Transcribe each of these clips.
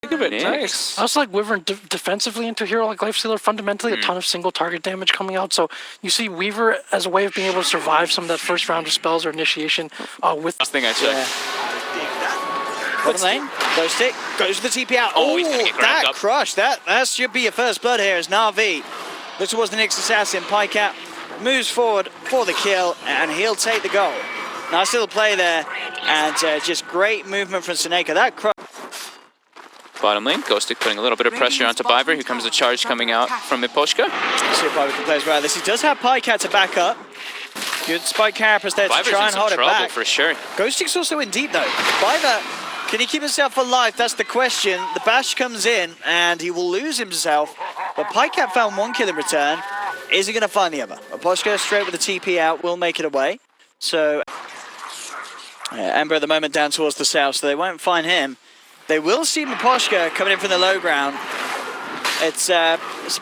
Think of it, nice. I was like Weaver defensively into hero like Lifestealer, fundamentally a ton of single target damage coming out. So you see Weaver as a way of being able to survive some of that first round of spells or initiation with. Last thing I checked. Bottom lane, Ghostik goes for the TP out. Oh, he's gonna get grabbed up. Crush. That should be your first blood here as Na'Vi looks towards the next assassin. Pajkatt moves forward for the kill and he'll take the goal. Nice little play there and just great movement from SoNNeikO. That crush. Bottom lane, Ghostik putting a little bit of pressure onto Biver. Here comes the charge coming out from Miposhka. Let's see if Biver can play as well. This he does have Pajkatt to back up. Good spike carapace there to try and hold it back. For sure. Ghostik's also in deep though. Biver, can he keep himself alive? That's the question. The bash comes in and he will lose himself. But Pajkatt found one kill in return. Is he going to find the other? Miposhka straight with the TP out will make it away. So Ember at the moment down towards the south, so they won't find him. They will see Miposhka coming in from the low ground. It's a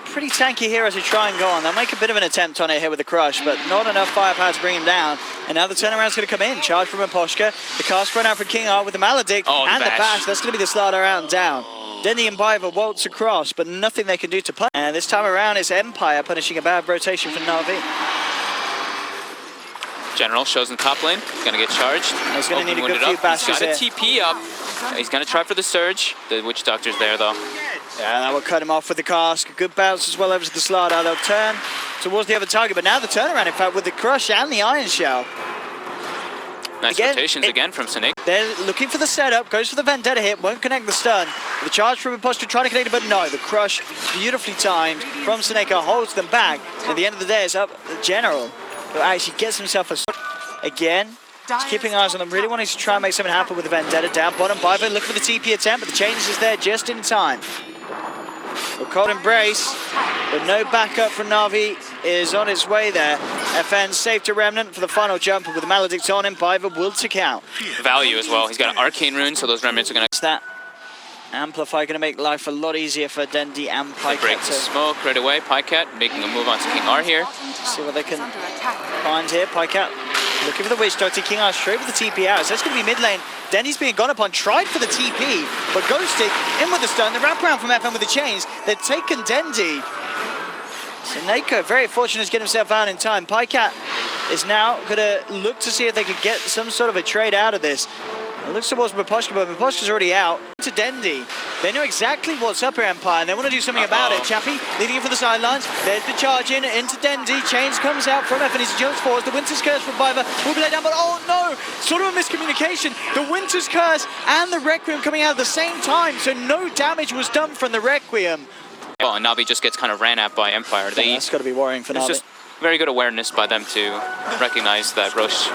pretty tanky hero to try and go on. They'll make a bit of an attempt on it here with the crush, but not enough firepower to bring him down. And now the turnaround's going to come in. Charge from Miposhka. The cast run out for KingR with the Maledict and the bash. That's going to be the slaughter out down. Dendi and Biver waltz across, but nothing they can do to punish. And this time around, it's Empire punishing a bad rotation from Na'Vi. General shows in the top lane. He's going to get charged. He's going to need a good few bashes here. He's got a TP up. He's going to try for the surge. The Witch Doctor's there, though. Yeah, that will cut him off with the cask. Good bounce as well over to the slaughter. They'll turn towards the other target, but now the turnaround, in fact, with the crush and the iron shell. Nice rotations again from SoNNeikO. They're looking for the setup, goes for the Vendetta hit, won't connect the stun. The charge from Miposhka trying to connect it, but no, the crush, beautifully timed from SoNNeikO, holds them back. And at the end of the day, it's up the General, who actually gets himself a again. Just keeping eyes on them, really wanting to try and make something happen with the Vendetta. Down bottom, Biver looking for the TP attempt, but the change is there just in time. A cold embrace, but no backup from Na'Vi is on its way there. FN safe to Remnant for the final jump, and with the Maledict on him, Biver will tick out. Value as well. He's got an Arcane Rune, so those Remnants are going to... That Amplify going to make life a lot easier for Dendi and Pajkatt. Break the smoke right away. Pajkatt making a move onto KingR here. See what they can find here. Pajkatt looking for the Witch Doctor. KingR straight with the TP out. So that's going to be mid lane. Dendi's being gone upon. Tried for the TP, but Ghostik in with the stun. The wraparound from FN with the chains. They've taken Dendi. SoNNeikO very fortunate to get himself out in time. Pajkatt is now going to look to see if they could get some sort of a trade out of this. It looks towards Miposhka, but Miposhka's already out. To Dendi. They know exactly what's up here, Empire, and they want to do something about it. Chappie leading it for the sidelines. There's the charge in into Dendi. Chains comes out from FN. He jumps forward. The Winter's Curse from Biver will be laid down, but oh no! Sort of a miscommunication. The Winter's Curse and the Requiem coming out at the same time, so no damage was done from the Requiem. Oh, and Na'Vi just gets kind of ran at by Empire. That's got to be worrying for Na'Vi. It's just very good awareness by them to recognize that Roche.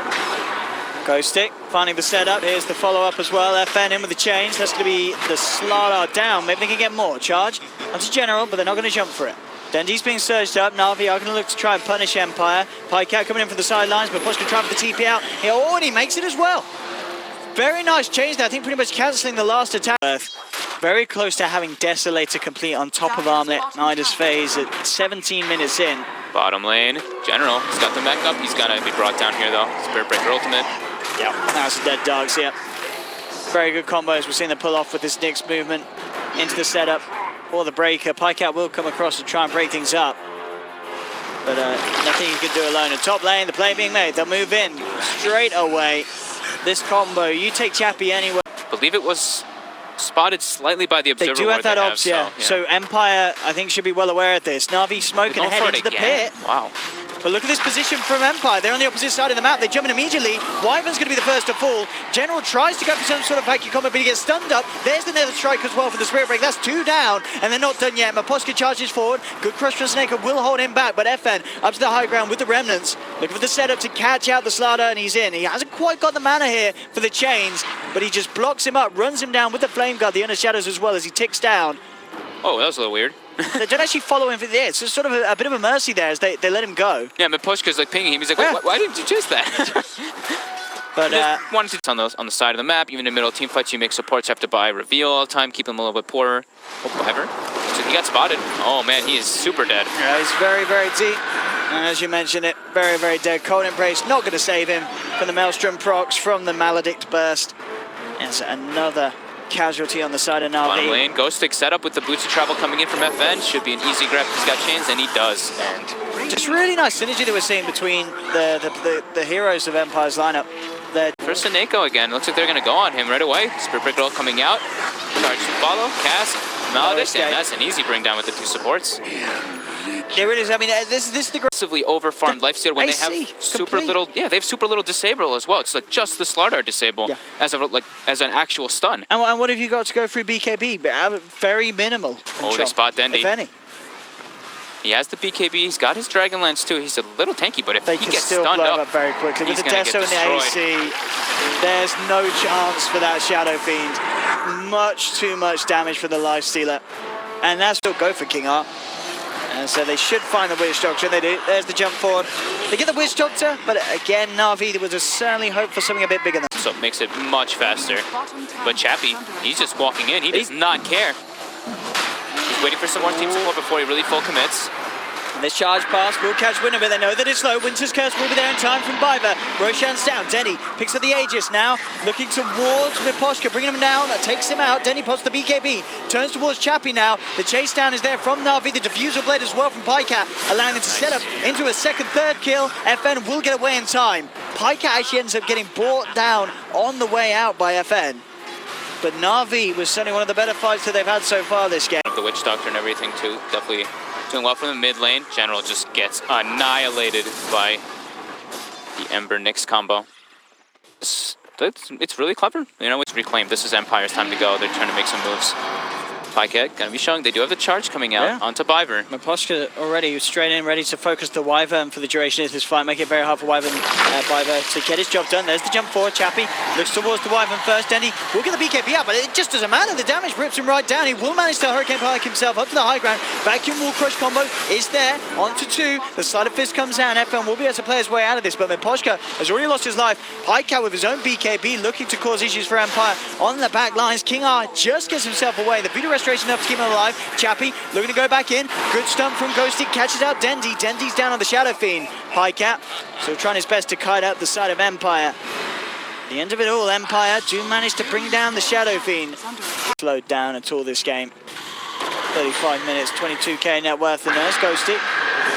Ghostik finding the setup. Here's the follow-up as well. FN in with the chains. That's going to be the slaughter down. Maybe they can get more. Charge onto General, but they're not going to jump for it. Dendi's being surged up. Na'Vi are going to look to try and punish Empire. Pajkatt coming in from the sidelines, but Miposhka trying for the TP out. He already makes it as well. Very nice change there. I think pretty much cancelling the last attack. Very close to having Desolator complete on top of Armlet. Natus phase at 17 minutes in. Bottom lane, General. He's got the mech up. He's got to be brought down here though. Spirit Breaker ultimate. Yep, that's the dead dogs, yep. Very good combos. We're seeing them pull off with this Nyx movement into the setup for the breaker. Pajkatt will come across and try and break things up. But nothing you can do alone. In top lane, the play being made. They'll move in straight away. This combo, you take Chappie anywhere. I believe it was spotted slightly by the observer. They do have that ops, yeah. So Empire, I think, should be well aware of this. Na'Vi smoke and head into the pit. Wow. But look at this position from Empire. They're on the opposite side of the map. They jump in immediately. Wyvern's going to be the first to fall. General tries to go for some sort of vacuum combo, but he gets stunned up. There's the nether strike as well for the Spirit Break. That's 2 down, and they're not done yet. Miposhka charges forward. Good crush from SoNNeikO will hold him back, but FN up to the high ground with the Remnants. Looking for the setup to catch out the slaughter, and he's in. He hasn't quite got the mana here for the chains, but he just blocks him up, runs him down with the Flame Guard, the Inner Shadows as well as he ticks down. Oh, that was a little weird. They don't actually follow him for the It's just sort of a bit of a mercy there as they let him go. Yeah, Miposhka's like pinging him. He's like, why didn't you choose that? But wanted to on the side of the map, even in middle team fights, you make supports have to buy reveal all the time, keep them a little bit poorer. Whatever. So he got spotted. Oh man, he is super dead. Yeah, he's very, very deep. And as you mentioned it, very, very dead. Cold Embrace not going to save him from the Maelstrom procs, from the Maledict burst. And it's another casualty on the side of Bottom Na'Vi. lane, Ghostik set up with the boots of travel coming in from FN. Should be an easy grab if he's got chains, and he does. And Just really nice synergy that we're seeing between the heroes of Empire's lineup. for SoNNeikO again, looks like they're going to go on him right away. Spirit Break Roll coming out. Charge to follow, cast, Maledict, and that's an easy bring down with the two supports. It really is. I mean, this is the Massively over-farmed lifesteal when they have super little. Yeah, they have super little disable as well. It's like just the Slardar disable as an actual stun. And what have you got to go through BKB? Very minimal. Oh, they spot Dendi. If any. He has the BKB. He's got his Dragon Lance too. He's a little tanky, but if They he can gets still stunned blow up, up very quickly. With he's the gonna get Deso and the destroyed. AC, there's no chance for that Shadow Fiend. Much too much damage for the Lifestealer. And that's still go for KingR. And so they should find the Witch Doctor. They do. There's the jump forward. They get the Witch Doctor, but again, Na'Vi was certainly hope for something a bit bigger than that. So it makes it much faster. But Chappie, he's just walking in. He does not care. He's waiting for some more team support before he really full commits. And this charge pass will catch Winter, but they know that it's low. Winter's Curse will be there in time from Biver. Roshan's down. Dendi picks up the Aegis now, looking towards Miposhka, bringing him down. That takes him out. Dendi pops the BKB, turns towards Chappie now. The chase down is there from Na'Vi. The Diffusal Blade as well from Pajkatt, allowing them to set up into a second, third kill. FN will get away in time. Pajkatt actually ends up getting brought down on the way out by FN. But Na'Vi was certainly one of the better fights that they've had so far this game. The Witch Doctor and everything too. Definitely doing well from the mid lane. General just gets annihilated by the Ember Nyx combo. It's really clever. You know, it's reclaimed. This is Empire's time to go. They're trying to make some moves. Pajkatt gonna be showing they do have the charge coming out onto Biver. Miposhka already straight in, ready to focus the Wyvern for the duration of this fight, make it very hard for Wyvern Biver to get his job done. There's the jump forward. Chappie looks towards the Wyvern first. Dendi will get the BKB out, but it just doesn't matter. The damage rips him right down. He will manage to Hurricane Pike himself up to the high ground. Vacuum Wall Crush combo is there. Onto two. The Sleight of Fist comes down. FN will be able to play his way out of this, but Miposhka has already lost his life. Pajkatt with his own BKB looking to cause issues for Empire on the back lines. KingR just gets himself away. The Vita Restoration enough to keep him alive. Chappie looking to go back in. Good stump from Ghostik, catches out Dendi. Dendi's down on the Shadow Fiend. Pajkatt still trying his best to kite out the side of Empire. At the end of it all, Empire do manage to bring down the Shadow Fiend. Slowed down at all this game. 35 minutes, 22k net worth, and there's Ghostik.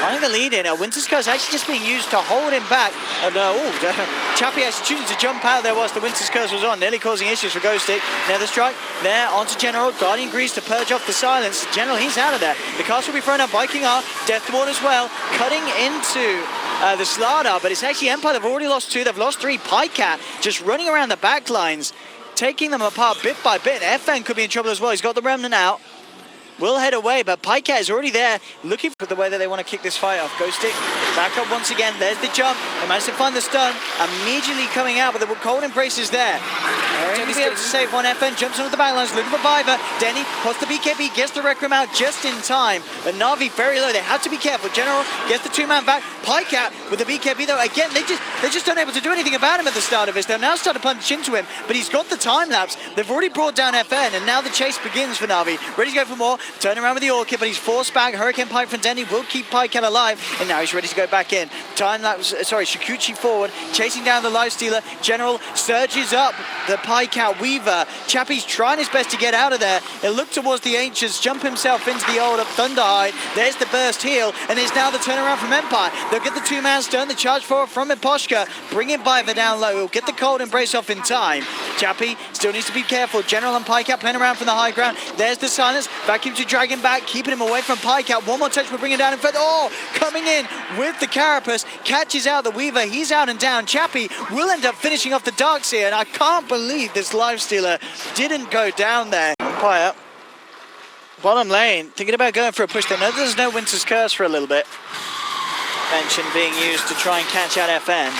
Finding the lead in. Winter's Curse actually just being used to hold him back. And Chappie actually choosing to jump out there whilst the Winter's Curse was on, nearly causing issues for Ghostik. Nether Strike there onto General. Guardian Grease to purge off the silence. General, he's out of there. The cast will be thrown up by KingR. Death Ward as well, cutting into the Slardar, but it's actually Empire. They've already lost two. They've lost three. Pajkatt just running around the back lines, taking them apart bit by bit. FN could be in trouble as well. He's got the Remnant out. Will head away, but Pajkatt is already there, looking for the way that they want to kick this fight off. Ghostik back up once again. There's the jump. They managed to find the stun. Immediately coming out, but the cold embrace is there. They're going to be able to save one. FN jumps onto the backlines, looking for Biver. Dendi pots the BKB, gets the Rec Room out just in time. But Na'Vi very low. They have to be careful. General gets the two-man back. Pajkatt with the BKB though. Again, they're just unable to do anything about him at the start of this. They'll now start to punch into him, but he's got the time lapse. They've already brought down FN, and now the chase begins for Na'Vi. Ready to go for more. Turn around with the Orchid, but he's forced back. Hurricane Pike from Dendi will keep Pajkatt alive, and now he's ready to go back in. Time lapse, Shikuchi forward, chasing down the Lifestealer. General surges up the Pajkatt Weaver. Chappie's trying his best to get out of there. He'll look towards the Ancients, jump himself into the old Thunderhide. There's the burst heal, and there's now the turnaround from Empire. They'll get the two-man stun, the charge forward from Miposhka, bringing Biver down low. He'll get the cold embrace off in time. Chappie still needs to be careful. General and Pajkatt playing around from the high ground. There's the silence, vacuum to drag him back, keeping him away from Pajkatt. One more touch will bring him down in front. Oh, coming in with the Carapace, catches out the Weaver. He's out and down. Chappie will end up finishing off the Darkseer, and I can't believe this Lifestealer didn't go down there. Empire, bottom lane, thinking about going for a push. They know there's no Winter's Curse for a little bit. Mention being used to try and catch out FN.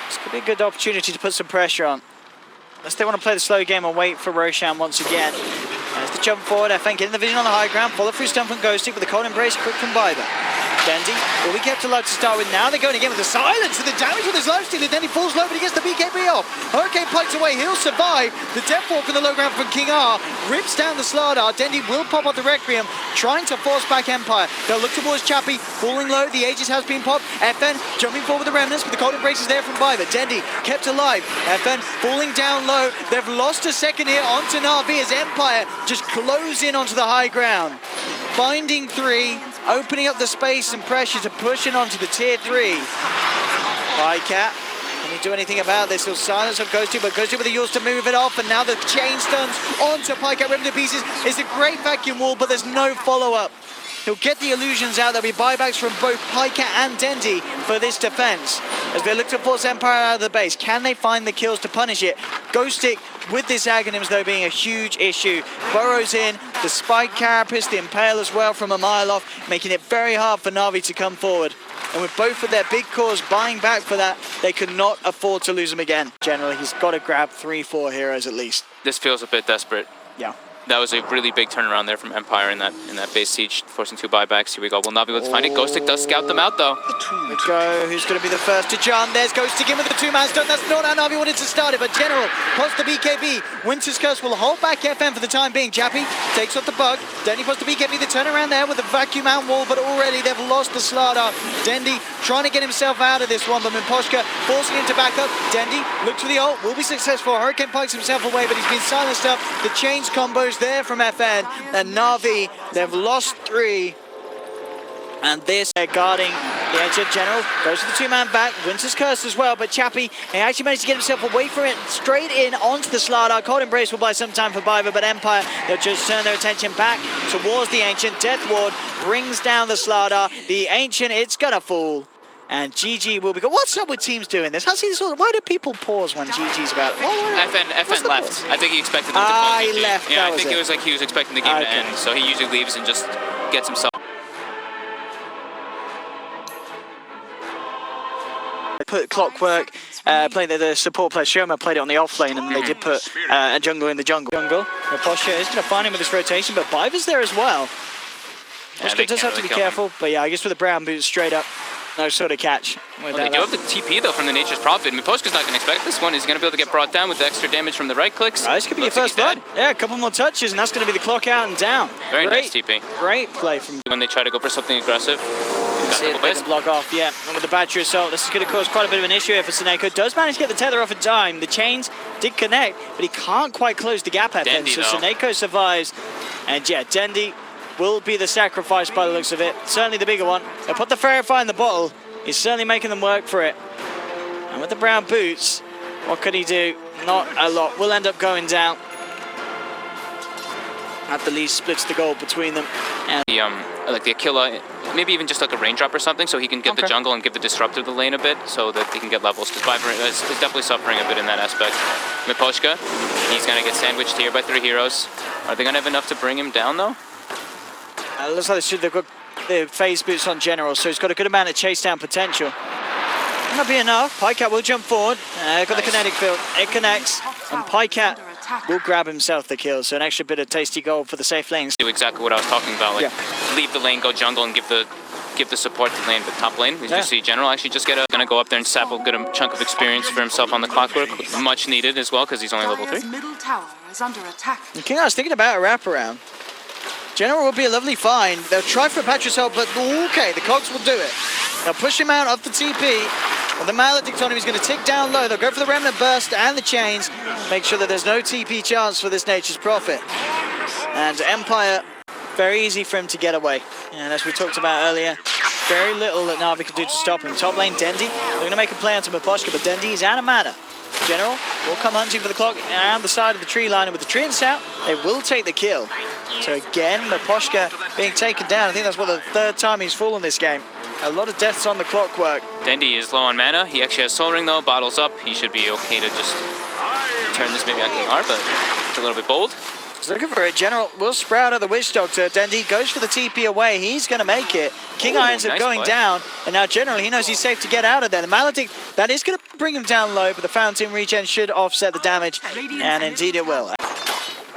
This could be a good opportunity to put some pressure on. Unless they want to play the slow game and wait for Roshan once again. There's the jump forward. FN getting the vision on the high ground. Follow through stun from Ghostik with the cold embrace quick from Biver. Dendi will be kept alive to start with. Now they're going again with the silence and the damage with his lifestealer. Dendi falls low, but he gets the BKB off. Hurricane Pikes away, he'll survive. The Death Walk on the low ground from KingR rips down the Slardar. Dendi will pop up the Requiem, trying to force back Empire. They'll look towards Chappie, falling low. The Aegis has been popped. FN jumping forward with the Remnants, but the Cold Embrace is there from Biver. Dendi kept alive. FN falling down low. They've lost a second here onto Na'Vi as Empire just close in onto the high ground. Finding 3, opening up the space and pressure to push in onto the tier 3. Pajkatt, can he do anything about this? He'll silence up Ghostik, but Ghostik with the Yules to move it off, and now the chain stuns onto Pajkatt, ripping to pieces. It's a great vacuum wall, but there's no follow-up. He'll get the illusions out. There'll be buybacks from both Pajkatt and Dendi for this defense. As they look to force Empire out of the base, can they find the kills to punish it? Ghostik with this Aghanims though being a huge issue. Burrows in, the Spike Carapace, the Impale as well from a mile off, making it very hard for Na'Vi to come forward. And with both of their big cores buying back for that, they cannot afford to lose him again. Generally, he's got to grab 3-4 heroes at least. This feels a bit desperate. Yeah. That was a really big turnaround there from Empire in that base siege, forcing 2 buybacks. Here we go. Will not be able to find it. Ghostik does scout them out though. Here we go. Who's going to be the first to jump? There's Ghostik in with the 2-man stun. That's not how Na'Vi wanted to start it, but General posts the BKB. Winter's Curse will hold back FN for the time being. Chappie takes off the bug. Dendi posts the BKB. The turnaround there with the vacuum out wall, but already they've lost the Slardar. Dendi trying to get himself out of this one, but Miposhka forcing him to back up. Dendi looks for the ult. Will be successful. Hurricane Pikes himself away, but he's been silenced up. The chains combos there from FN. And Na'Vi, they've lost 3. And this guarding the Ancient General goes to the 2-man back. Winter's Curse as well, but Chappie, he actually managed to get himself away from it, straight in onto the Slardar. Cold Embrace will buy some time for Biver, but Empire, they'll just turn their attention back towards the Ancient. Death Ward brings down the Slardar. The Ancient, it's gonna fall. And GG will be good. What's up with teams doing this? Why do people pause when GG's about it? FN left. I think he expected them to call he GG. left. Yeah, I think it was like he was expecting the game to end, so he usually leaves and just gets himself. They put Clockwork, playing the support player. Shoma played it on the off lane, and they did put a jungler in the jungle. Miposhka is going to find him with this rotation, but Biver's there as well. Miposhka does have to be careful, but yeah, I guess with the brown boots straight up. No sort of catch. Well, they do have the TP though from the Nature's Prophet. Miposhka's not going to expect this one. He's going to be able to get brought down with the extra damage from the right clicks. This could be your first blood. Yeah, a couple more touches, and that's going to be the clock out and down. Very nice TP. Great play from when they try to go for something aggressive. See it, they can block off, yeah. And with the Battery Assault, this is going to cause quite a bit of an issue here for SoNNeikO. Does manage to get the tether off in time. The chains did connect, but he can't quite close the gap at then. So SoNNeikO survives. And yeah, Dendi will be the sacrifice by the looks of it. Certainly the bigger one. They'll put the Verify in the bottle. He's certainly making them work for it. And with the brown boots, what could he do? Not a lot. Will end up going down. At the least, splits the goal between them. And like the Aquila, maybe even just like a raindrop or something, so he can get the jungle and give the Disruptor the lane a bit, so that he can get levels. Because Biver is definitely suffering a bit in that aspect. Miposhka, he's gonna get sandwiched here by 3 heroes. Are they gonna have enough to bring him down though? Looks like they've got the phase boots on General, so he's got a good amount of chase down potential. That'll be enough. Pajkatt will jump forward. Got the kinetic field. It connects, and Pajkatt will grab himself the kill. So an extra bit of tasty gold for the safe lanes. Do exactly what I was talking about. Like leave the lane, go jungle, and give the support to lane, but top lane. We just see General actually just gonna go up there and sap a good chunk of experience for himself on the Clockwork, much needed as well because he's only level 3. Middle tower is under attack. And KingR is thinking about a wraparound. General will be a lovely find. They'll try for a Patrick's help, but okay, the Cogs will do it. They'll push him out off the TP. And the Maledict on him is going to tick down low. They'll go for the Remnant Burst and the Chains. Make sure that there's no TP chance for this Nature's Prophet. And Empire, very easy for him to get away. And as we talked about earlier, very little that Na'Vi can do to stop him. Top lane, Dendi. They're going to make a play onto Miposhka, but Dendi is out of mana. General will come hunting for the clock around the side of the tree line, and with the treants out, they will take the kill. So again, Miposhka being taken down. I think that's what the 3rd time he's fallen this game. A lot of deaths on the Clockwork. Dendi is low on mana. He actually has Soul Ring though, bottles up. He should be okay to just turn this maybe on KingR, but it's a little bit bold. He's looking for it. General will sprout out the Witch Doctor. Dendi goes for the TP away. He's going to make it. KingR ends up going down, and now General, he knows he's safe to get out of there. The Maledict, that is going to bring him down low, but the Fountain Regen should offset the damage, and indeed it will.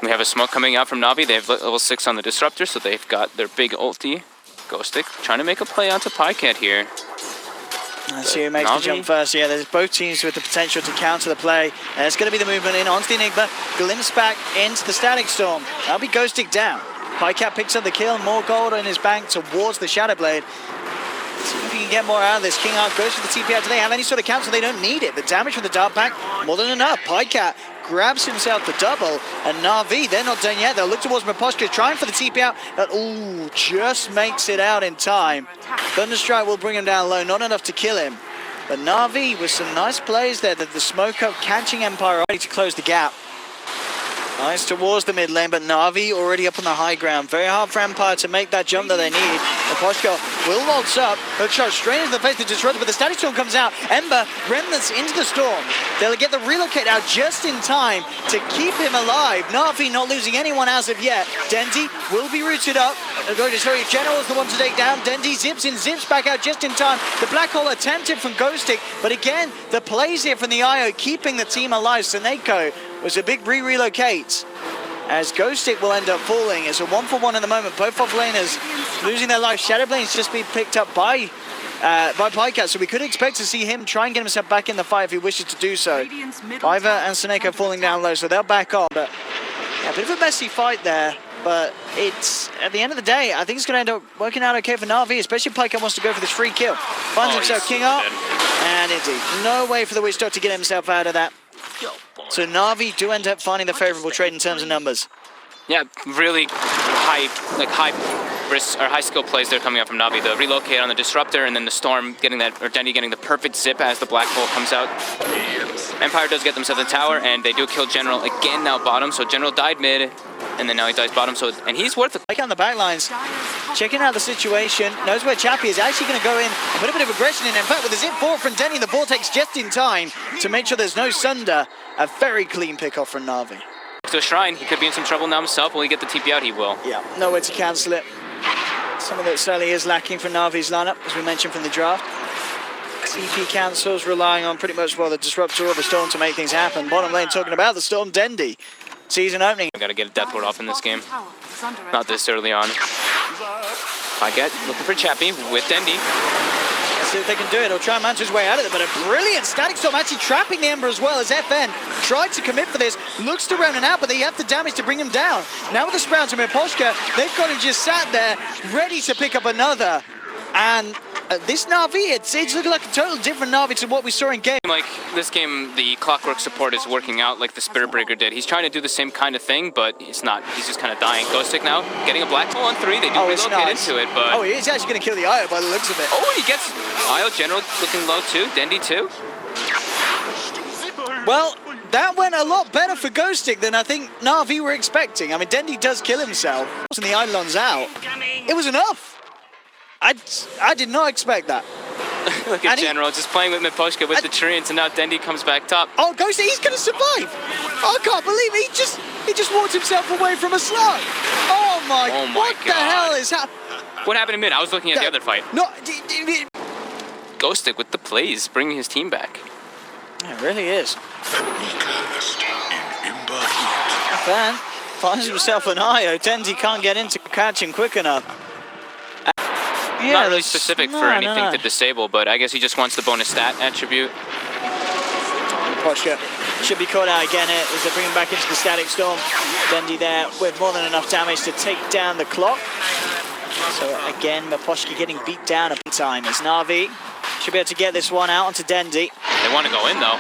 We have a smoke coming out from Na'Vi. They have level 6 on the Disruptor, so they've got their big ulti Ghostik trying to make a play onto Pajkatt here. Let's see who makes the jump first. Yeah, there's both teams with the potential to counter the play. It's going to be the movement in onto the Enigma. Glimpse back into the Static Storm. That'll be Ghostik down. Pajkatt picks up the kill. More gold in his bank towards the Shadow Blade. See if he can get more out of this. KingR goes for the TP out. Do they have any sort of counter? They don't need it. The damage from the Dark Pack, more than enough. Pajkatt grabs himself the double, and Na'Vi, they're not done yet. They'll look towards Miposhka, trying for the TP out. Ooh, just makes it out in time. Thunderstrike will bring him down low, not enough to kill him. But Na'Vi with some nice plays there, the smoke up, catching Empire ready to close the gap. Nice towards the mid lane, but Na'Vi already up on the high ground. Very hard for Empire to make that jump that they need. Miposhka will waltz up, hook shot straight into the face of the Disruptor, but the Static Storm comes out. Ember remnants into the Storm. They'll get the relocate out just in time to keep him alive. Na'Vi not losing anyone as of yet. Dendi will be rooted up. Sorry, General is the one to take down. Dendi zips in, zips back out just in time. The Black Hole attempted from Ghostik, but again, the plays here from the IO keeping the team alive. SoNNeikO was a big re-relocate, as Ghostik will end up falling. It's a 1-for-1 at the moment. Both off-laners losing their life. Shadowblade's just been picked up by Pajkatt, so we could expect to see him try and get himself back in the fight if he wishes to do so. Biver and SoNNeikO falling down low, so they'll back off. But yeah, a bit of a messy fight there. But it's, at the end of the day, I think it's going to end up working out okay for Na'Vi, especially if Pajkatt wants to go for this free kill. Finds himself KingR, and indeed, no way for the Witch Doctor to get himself out of that. So Na'Vi do end up finding the favorable trade in terms of numbers. Yeah, really high skill plays there coming up from Na'Vi. The relocate on the Disruptor, and then the Storm getting that, or Dendi getting the perfect zip as the Black Hole comes out. Empire does get themselves a tower, and they do kill General again now bottom. So General died mid, and then now he dies bottom. So, and he's worth it. Like on the back lines, checking out the situation, knows where Chappie is actually going to go in and put a bit of aggression in. In fact, with the zip forward from Dendi, the Vortex just in time to make sure there's no Sunder. A very clean pick off from Na'Vi. To a Shrine, he could be in some trouble now himself. Will he get the TP out? He will. Yeah, no way to cancel it. Some of that certainly is lacking from Na'Vi's lineup, as we mentioned from the draft. TP cancels, relying on pretty much, well, the Disruptor or the Storm to make things happen. Bottom lane talking about the Storm, Dendi. Season opening. I've got to get a Death Ward off in this game. Not this early on. Pajkatt looking for Chappie with Dendi. See if they can do it. He'll try and manage his way out of it, but a brilliant Static Storm actually trapping the Ember as well, as FN tried to commit for this, looks to round and out, but they have the damage to bring him down. Now with the Sprout and Miposhka, they've got him just sat there, ready to pick up another. And this Na'Vi, it's looking like a totally different Na'Vi to what we saw in game. Like this game, the Clockwork support is working out like the Spirit Breaker did. He's trying to do the same kind of thing, but it's not. He's just kind of dying. Ghostik now getting a Black Hole on 3. They do relocate into it, but... Oh, he's actually going to kill the IO by the looks of it. Oh, and he gets IO General looking low too. Dendi too. Well, that went a lot better for Ghostik than I think Na'Vi were expecting. I mean, Dendi does kill himself, and the Eidolon's out. It was enough. I did not expect that. Look at General just playing with Miposhka with the treants, and now Dendi comes back top. Oh, Ghostik, he's going to survive. I can't believe it. He just walked himself away from a slug. Oh my what God. The hell is happening? What happened in mid? I was looking at the other fight. No, Ghostik with the plays, bringing his team back. It really is. Fan finds himself an IO. Dendi can't get in to catch him quick enough. Yeah, not really specific for anything to disable, but I guess he just wants the bonus stat attribute. Miposhka should be caught out again here as they bring him back into the Static Storm. Dendi there with more than enough damage to take down the clock. So again, Miposhka getting beat down a time as Na'Vi should be able to get this one out onto Dendi. They want to go in though.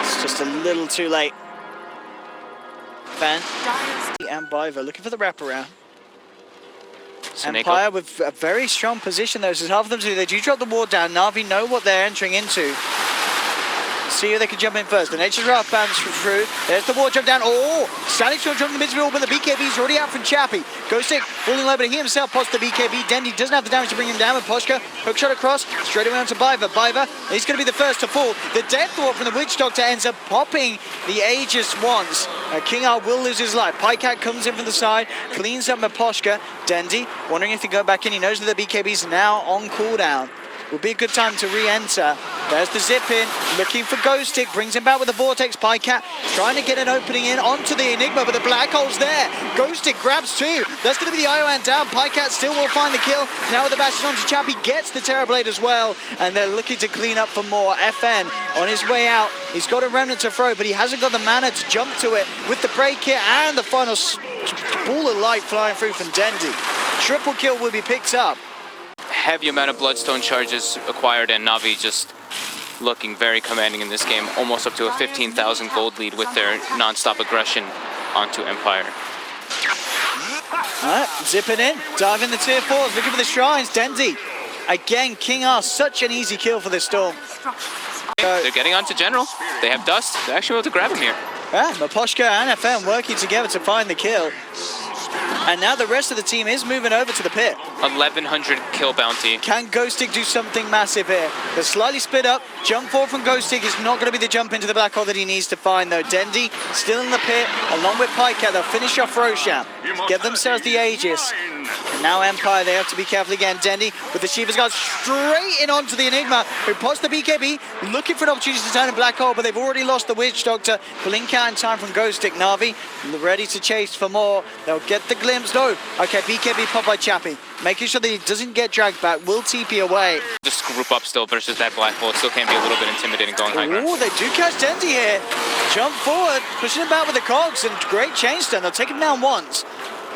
It's just a little too late. Fan and Biver looking for the wraparound. Empire with a very strong position though, so half of them do. They do drop the ward down. Na'Vi know what they're entering into. See if they can jump in first. The Nature's Wrath bounce through. There's the ward jump down. Oh! Static Storm jumping the mid-field, but the BKB's already out from Chappie. Ghostik falling low, but he himself pots the BKB. Dendi doesn't have the damage to bring him down. And Miposhka, hook shot across, straight away onto Biver. Biver, he's going to be the first to fall. The Death Ward from the Witch Doctor ends up popping the Aegis once. KingR will lose his life. Pajkatt comes in from the side, cleans up Miposhka. Dendi, wondering if he go back in. He knows that the BKB's now on cooldown. would be a good time to re-enter. There's the zip in, looking for Ghostik, brings him back with the Vortex. Pajkatt trying to get an opening in onto the Enigma, but the black hole's there. Ghostik grabs two. That's going to be the Ioan down. Pajkatt still will find the kill. Now with the bastion onto Chappie, gets the Terrorblade as well, and they're looking to clean up for more. FN on his way out. He's got a remnant to throw, but he hasn't got the mana to jump to it with the break hit and the final ball of light flying through from Dendi. Triple kill will be picked up. Heavy amount of Bloodstone charges acquired, and Na'Vi just looking very commanding in this game, almost up to a 15,000 gold lead with their non-stop aggression onto Empire. Alright, zipping in, diving the tier 4s, looking for the shrines. Dendi, again, KingR, such an easy kill for this Storm. They're getting onto General. They have Dust. They're actually able to grab him here. Yeah, Miposhka and FM working together to find the kill. And now the rest of the team is moving over to the pit. 1,100 kill bounty. Can Ghostik do something massive here? They're slightly split up. Jump forward from Ghostik is not going to be the jump into the black hole that he needs to find, though. Dendi still in the pit, along with Pajkatt. They'll finish off Roshan, get themselves the Aegis. And now Empire, they have to be careful again. Dendi with the Shiva's Guard straight in onto the Enigma, who pots the BKB, looking for an opportunity to turn a black hole, but they've already lost the Witch Doctor. Blink out in time from Ghostik. Na'Vi ready to chase for more. They'll get the glimpse. No. Okay, BKB popped by Chappie. Making sure that he doesn't get dragged back. Will TP away. Just group up still versus that black hole. It still can be a little bit intimidating going high ground. Oh, they do catch Dendi here. Jump forward, pushing him back with the cogs, and great chain stun. They'll take him down once.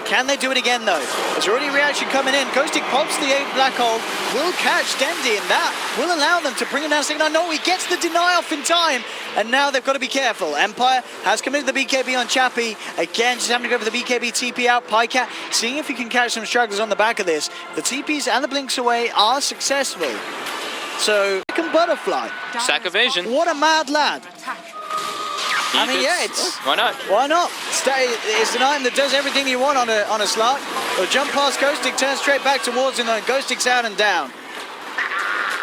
Can they do it again, though? There's already a reaction coming in. Ghostik pops the 8 black hole, will catch Dendi, and that will allow them to bring him down. Second, no, he gets the deny off in time, and now they've got to be careful. Empire has committed the BKB on Chappie. Again, just having to go for the BKB TP out. Pajkatt seeing if he can catch some stragglers on the back of this. The TPs and the blinks away are successful. So, second butterfly. Sack evasion. What a mad lad. I mean, yeah, it's... Why not? Why not? It's an item that does everything you want on a slot. They'll jump past Ghostik, turn straight back towards him, and Ghostik's out and down.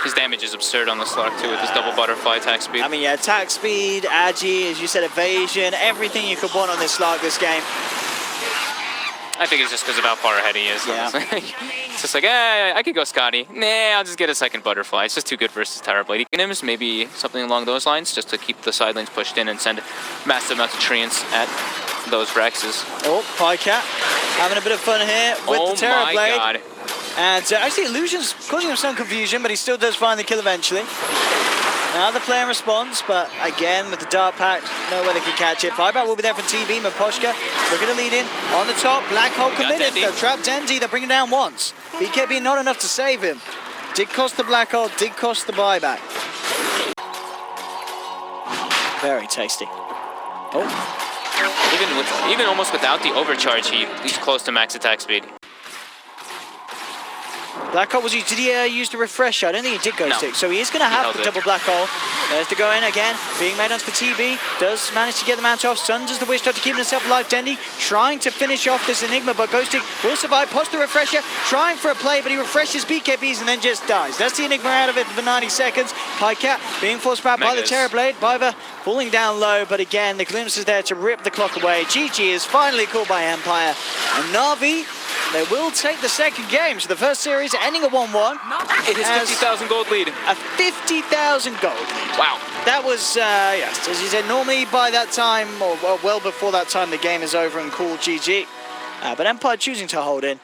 His damage is absurd on the Slark too, with his double butterfly attack speed. I mean, yeah, attack speed, agi, as you said, evasion, everything you could want on this Slark this game. I think it's just because of how far ahead he is. Yeah. It's just like, I could go Scotty. Nah, I'll just get a second butterfly. It's just too good versus Terrorblade. Items, maybe something along those lines, just to keep the side lanes pushed in and send massive amounts of treants at those Rexes. Oh, Pajkatt having a bit of fun here with the Terrorblade. Oh my god. And actually, Illusion's causing him some confusion, but he still does find the kill eventually. Now the player responds, but again with the Dart Pact, no way they can catch it. Buyback will be there for TV. Miposhka looking to lead in on the top. Black hole committed. They'll trap Dendi. They'll bring him down once. BKB not enough to save him. Did cost the black hole. Did cost the buyback. Very tasty. Oh. Even almost without the overcharge, he's close to max attack speed. Black hole was used. Did he use the refresher? I don't think he did Ghostik. No. So he is going to have the double black hole. There's to go in again. Being made onto the TB. Does manage to get the mount off. Sun does the Witch Doctor, keeping himself alive. Dendi trying to finish off this Enigma, but Ghostik will survive. Post the refresher. Trying for a play, but he refreshes BKBs and then just dies. That's the Enigma out of it for 90 seconds. Pajkatt being forced back by the Terrorblade. Biver falling down low, but again, the glimpse is there to rip the clock away. GG is finally called by Empire. And Na'Vi, they will take the second game. So the first series ending at 1-1. It is 50,000 gold lead. A 50,000 gold lead. Wow. That was, yes, as you said, normally by that time, or well before that time, the game is over and called GG. But Empire choosing to hold in.